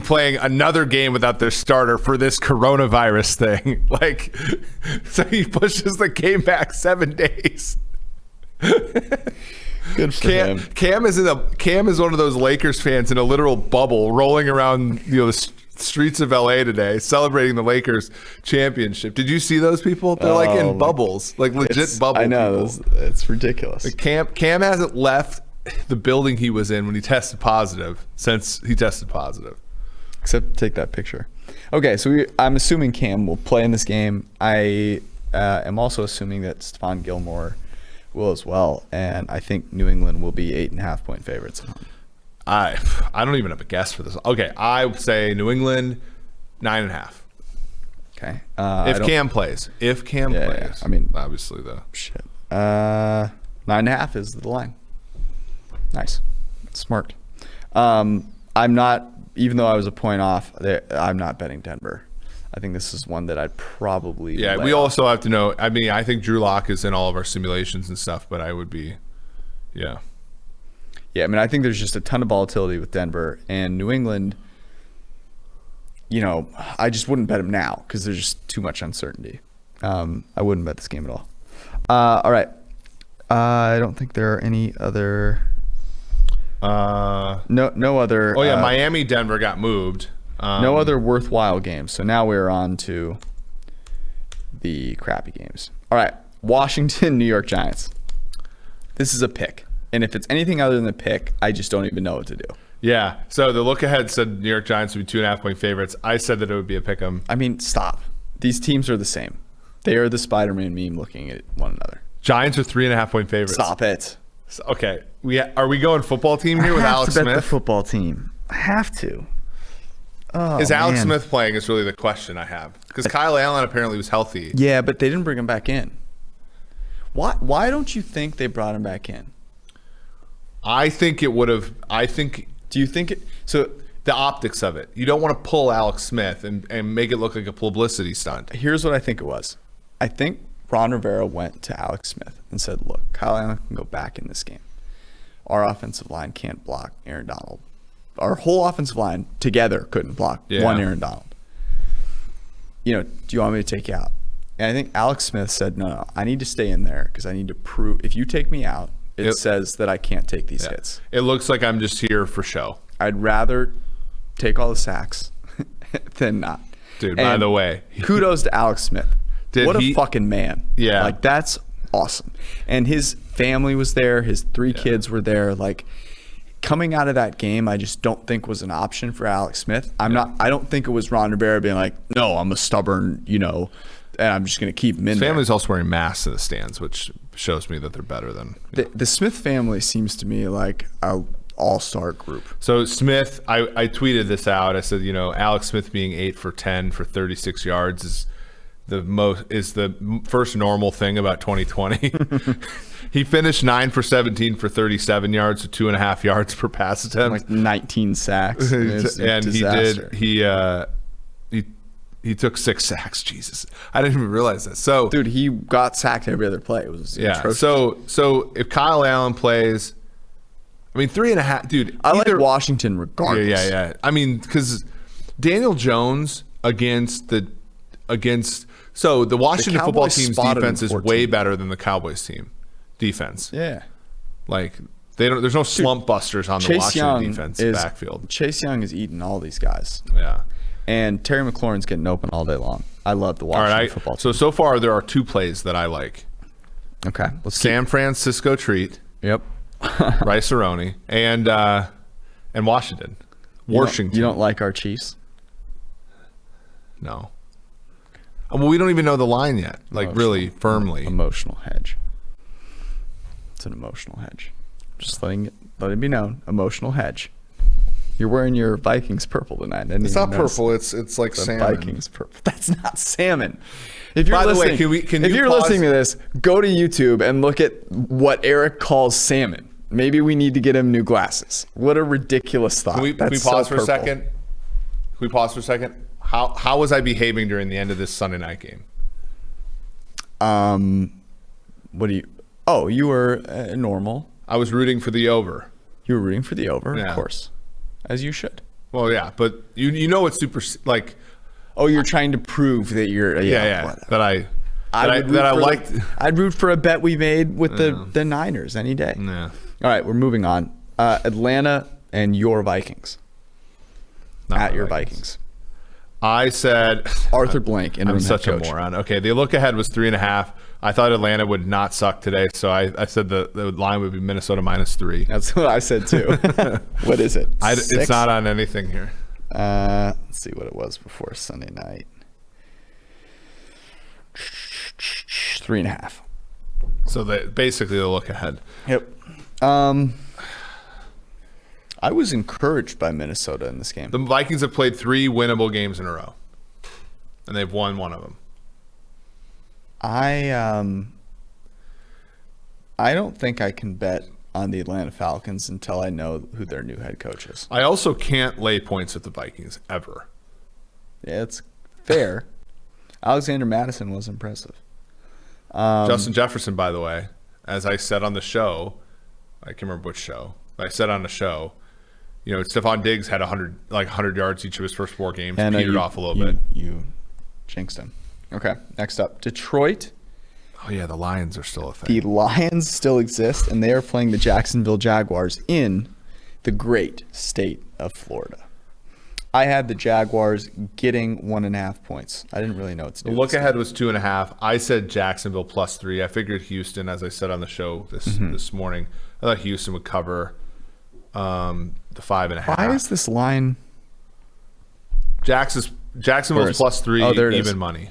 playing another game without their starter for this coronavirus thing. Like, so he pushes the game back 7 days. Good for him. Cam is one of those Lakers fans in a literal bubble, rolling around the streets of LA today, celebrating the Lakers championship. Did you see those people? They're in bubbles, like legit bubble. I know, it's ridiculous. Like Cam hasn't left the building he was in when he tested positive since he tested positive. Except take that picture. Okay, so I'm assuming Cam will play in this game. I am also assuming that Stephon Gilmore will as well, and I think New England will be 8.5 point favorites. I don't even have a guess for this. Okay, I would say New England 9.5. Okay. If Cam plays. Yeah. I mean, obviously though. Shit. 9.5 is the line. Nice. Smart. I'm not, even though I was a point off, I'm not betting Denver. I think this is one that I'd probably we also have to know. I mean, I think Drew Lock is in all of our simulations and stuff, but I would be, yeah. Yeah, I mean, I think there's just a ton of volatility with Denver and New England. I just wouldn't bet them now because there's just too much uncertainty. I wouldn't bet this game at all. All right. I don't think there are any other. No other. Oh yeah, Miami, Denver got moved. No other worthwhile games. So now we're on to the crappy games. All right, Washington, New York Giants. This is a pick. And if it's anything other than a pick, I just don't even know what to do. Yeah. So the look ahead said New York Giants would be 2.5 point favorites. I said that it would be a pick 'em. I mean, stop. These teams are the same. They are the Spider-Man meme looking at one another. Giants are 3.5 point favorites. Stop it. Okay. Are we going football team here with Alex Smith? I have to bet the football team. I have to. Oh, is Alex Smith playing is really the question I have. Because Kyle Allen apparently was healthy. Yeah, but they didn't bring him back in. Why don't you think they brought him back in? I think it would have. Do you think it? So the optics of it. You don't want to pull Alex Smith and make it look like a publicity stunt. Here's what I think it was. I think Ron Rivera went to Alex Smith and said, look, Kyle Allen can go back in this game. Our offensive line can't block Aaron Donald. Our whole offensive line together couldn't block one Aaron Donald. Do you want me to take you out? And I think Alex Smith said, no, I need to stay in there because I need to prove, if you take me out, it says that I can't take these hits. It looks like I'm just here for show. I'd rather take all the sacks than not. Dude, by the way. Kudos to Alex Smith. What a fucking man. Yeah. Like, that's awesome. And his family was there. His 3 kids were there. Like, coming out of that game, I just don't think was an option for Alex Smith. I don't think it was Ron Rivera being like, no, I'm a stubborn, and I'm just going to keep him in there. His family's also wearing masks in the stands, which shows me that they're better than... The Smith family seems to me like a all-star group. So Smith, I tweeted this out. I said, Alex Smith being 8 for 10 for 36 yards is the first normal thing about 2020. He finished 9 for 17 for 37 yards, so 2.5 yards per pass attempt. Like 19 sacks. And he took 6 sacks. Jesus, I didn't even realize that. So, dude, he got sacked every other play. It was atrocious. So if Kyle Allen plays, I mean 3.5, dude. I like Washington regardless. Yeah. I mean, because Daniel Jones against the Washington football Cowboys team's spotted defense him is 14. way better than the Cowboys team defense. Yeah. Like there's no slump busters on the Chase Washington Young defense backfield. Chase Young is eating all these guys. Yeah. And Terry McLaurin's getting open all day long. I love the Washington football team. So far there are 2 plays that I like. Okay. San Francisco treat. Yep. Rice-A-Roni and Washington. You don't like our Chiefs? No. Well, we don't even know the line yet. Really firmly. Emotional hedge. It's an emotional hedge. Just let it be known. Emotional hedge. You're wearing your Vikings purple tonight. It's not purple. It's like the salmon. Vikings purple. That's not salmon. If you're By the listening, way, if you're pause? listening to this, go to YouTube and look at what Eric calls salmon. Maybe we need to get him new glasses. What a ridiculous thought. Can we pause for a second? Can we pause for a second? How was I behaving during the end of this Sunday night game? You were normal. I was rooting for the over. You were rooting for the over, Yeah. of course, as you should. Well, yeah, but you know it's super like. Oh, you're trying to prove that you're that I liked. I'd root for a bet we made with the Niners any day. Yeah. All right, we're moving on. Atlanta and your Vikings. Not Your Vikings. Vikings. I said Arthur Blank, interim I'm such head a coach. moron. Okay, the look ahead was 3.5. I thought Atlanta would not suck today, so I said the line would be Minnesota -3. That's what I said too. What is it? It's not on anything here. Let's see what it was before Sunday night. 3.5. So basically the look ahead. Yep. I was encouraged by Minnesota in this game. The Vikings have played 3 winnable games in a row, and they've won one of them. I don't think I can bet on the Atlanta Falcons until I know who their new head coach is. I also can't lay points with the Vikings ever. Yeah, it's fair. Alexander Madison was impressive. Justin Jefferson, by the way, as I said on the show, I can't remember which show, but I said on the show, Stephon Diggs had 100 yards each of his first 4 games, petered off a little bit. You jinxed him. Okay, next up, Detroit. Oh yeah, the Lions are still a thing. The Lions still exist, and they are playing the Jacksonville Jaguars in the great state of Florida. I had the Jaguars getting 1.5 points. I didn't really know it's The look ahead was 2.5. I said Jacksonville +3. I figured Houston, as I said on the show this morning. I thought Houston would cover the 5.5. Why is this line? Jacksonville's +3 even money.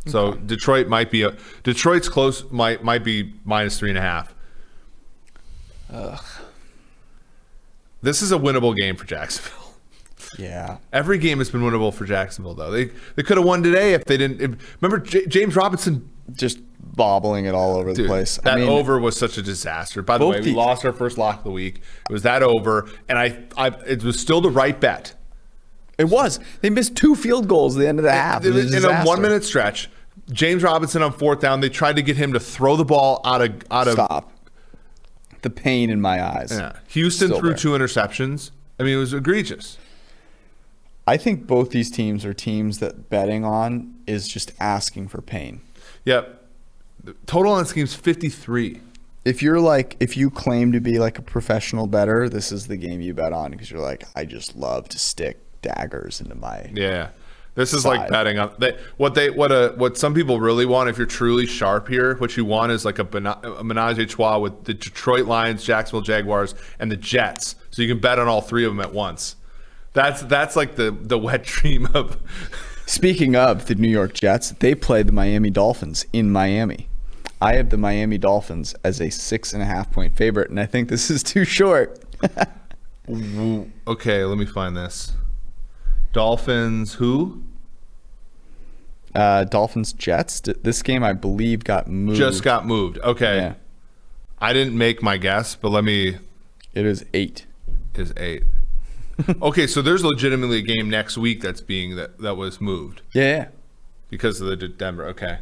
So okay. Detroit's close might be -3.5. This is a winnable game for Jacksonville. Yeah. Every game has been winnable for Jacksonville, though. They could have won today if they didn't. Remember James Robinson just bobbling it all over the place. That over was such a disaster. By the way, we lost our first lock of the week. It was that over, and it was still the right bet. It was. They missed 2 field goals at the end of the half. In a 1-minute stretch, James Robinson on 4th down, they tried to get him to throw the ball out of. Stop. The pain in my eyes. Yeah. Houston threw 2 interceptions. I mean, it was egregious. I think both these teams are teams that betting on is just asking for pain. Yep. The total on this game is 53. If you claim to be like a professional bettor, this is the game you bet on because you're like, I just love to stick daggers into my This is side. like betting on what some people really want. If you're truly sharp here, what you want is like a menage a trois with the Detroit Lions, Jacksonville Jaguars, and the Jets, so you can bet on all 3 of them at once. That's like the wet dream of. Speaking of the New York Jets, they play the Miami Dolphins in Miami. I have the Miami Dolphins as a 6.5-point favorite, and I think this is too short. Okay, let me find this. Dolphins who? Dolphins Jets. This game, I believe, got moved. Just got moved. Okay. Yeah. I didn't make my guess, but let me. It is 8. Is 8. Okay, so there's legitimately a game next week that's being that was moved. Yeah. Because of the Denver. Okay.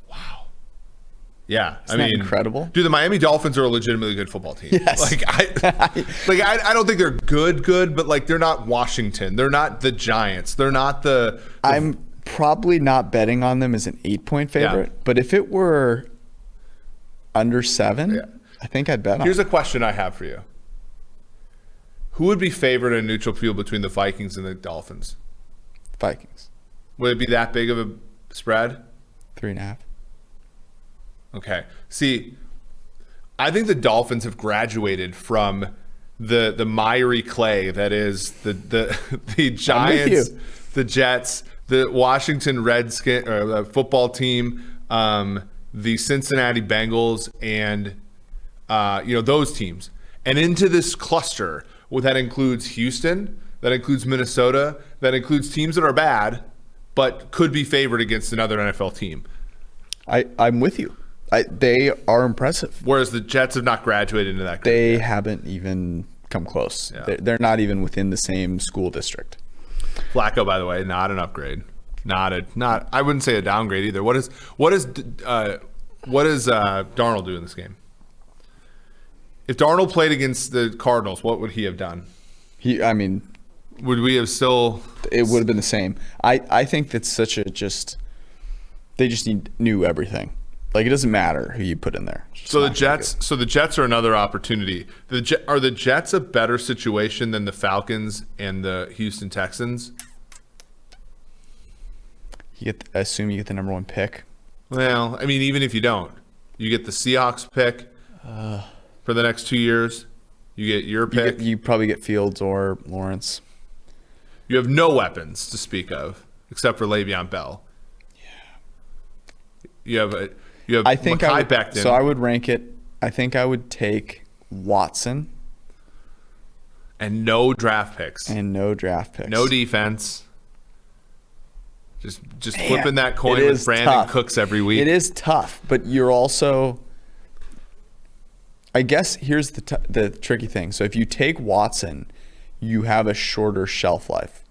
Wow. Yeah, Isn't that incredible? Dude, the Miami Dolphins are a legitimately good football team. Yes. I don't think they're good, but like they're not Washington. They're not the Giants. They're not the I'm probably not betting on them as an 8-point favorite, but if it were under 7, I think I'd bet on Here's it. a question I have for you. Who would be favored in neutral field between the Vikings and the Dolphins? Vikings. Would it be that big of a spread? 3.5. Okay. See, I think the Dolphins have graduated from the miry clay that is the Giants, the Jets, the Washington Redskins football team, the Cincinnati Bengals, and those teams, and into this cluster that includes Houston, that includes Minnesota, that includes teams that are bad but could be favored against another NFL team. I'm with you. They are impressive. Whereas the Jets have not graduated into that group They yet. haven't even come close. Yeah. They're not even within the same school district. Flacco, by the way, not an upgrade. Not I wouldn't say a downgrade either. What does Darnold do in this game? If Darnold played against the Cardinals, what would he have done? Would we have still? It would have been the same. I think that's such a they just knew everything. Like, it doesn't matter who you put in there. So the Jets are another opportunity. Are the Jets a better situation than the Falcons and the Houston Texans? I assume you get the number 1 pick. Well, I mean, even if you don't, you get the Seahawks pick for the next 2 years. You get your pick. You probably get Fields or Lawrence. You have no weapons to speak of except for Le'Veon Bell. Yeah. You have I think Mekhi Becton. So I would rank it. I think I would take Watson. And no draft picks. No defense. Just flipping that coin with Brandon tough. Cooks every week. It is tough, but you're also. I guess here's the tricky thing. So if you take Watson, you have a shorter shelf life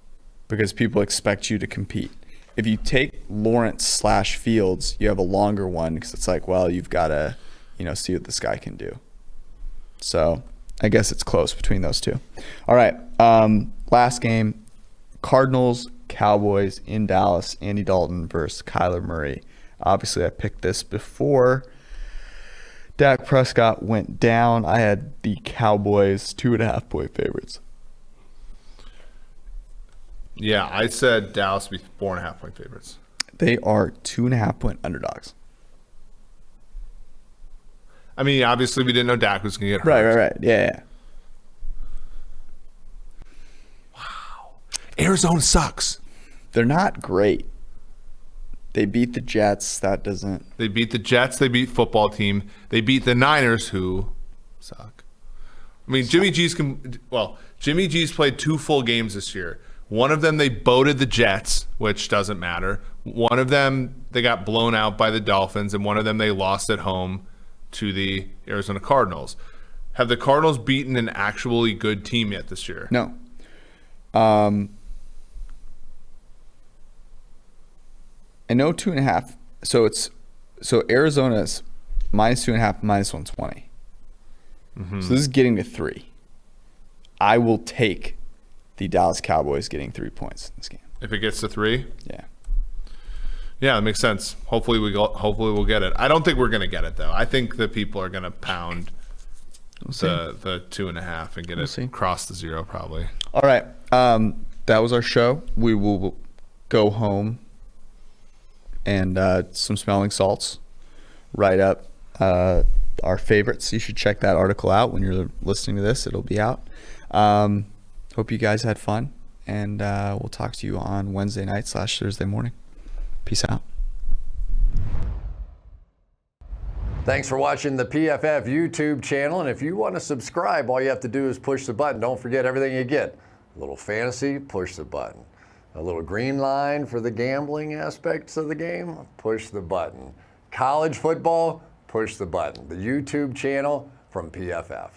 because people expect you to compete. If you take Lawrence / Fields, you have a longer one because it's like, well, you've got to, see what this guy can do. So I guess it's close between those two. All right. Last game, Cardinals, Cowboys in Dallas, Andy Dalton versus Kyler Murray. Obviously, I picked this before Dak Prescott went down. I had the Cowboys 2.5-point favorites. Yeah, I said Dallas would be 4.5-point favorites. They are 2.5-point underdogs. I mean, obviously, we didn't know Dak was going to get hurt. Right. Yeah. Wow. Arizona sucks. They're not great. They beat the Jets. That doesn't. They beat the Jets. They beat football team. They beat the Niners, who suck. I mean, Jimmy G's played 2 full games this year. One of them, they boated the Jets, which doesn't matter. One of them, they got blown out by the Dolphins, and one of them, they lost at home to the Arizona Cardinals. Have the Cardinals beaten an actually good team yet this year? No. I know 2.5. So Arizona's -2.5, -120. Mm-hmm. So this is getting to 3. I will take the Dallas Cowboys getting 3 points in this game. If it gets to 3? Yeah. Yeah, that makes sense. Hopefully we'll get it. I don't think we're going to get it, though. I think the people are going to pound the 2.5 and get it across the 0 probably. All right. That was our show. We will go home and some smelling salts. Write up our favorites. You should check that article out when you're listening to this. It'll be out. Hope you guys had fun, and we'll talk to you on Wednesday night / Thursday morning. Peace out. Thanks for watching the PFF YouTube channel, and if you want to subscribe, all you have to do is push the button. Don't forget everything you get. A little fantasy, push the button. A little green line for the gambling aspects of the game, push the button. College football, push the button. The YouTube channel from PFF.